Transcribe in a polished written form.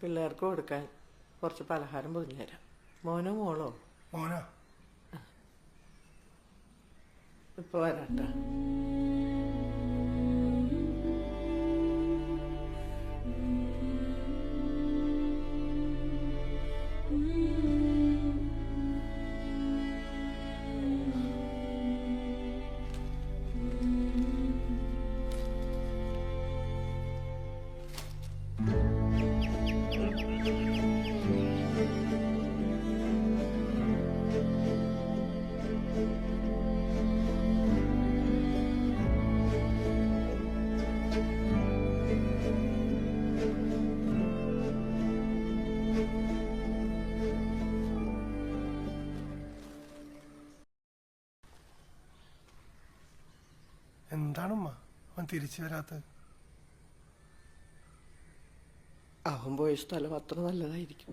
പിള്ളേർക്ക് കൊടുക്കാൻ കുറച്ച് പലഹാരം പൊതിഞ്ഞുതരാം. മോനോ മോളോ? മോനാ. ഇപ്പൊ വരാട്ടാ. എന്താണമ്മ അവൻ തിരിച്ചു വരാത്തത്? അവൻ പോയ സ്ഥലം അത്ര നല്ലതായിരിക്കും.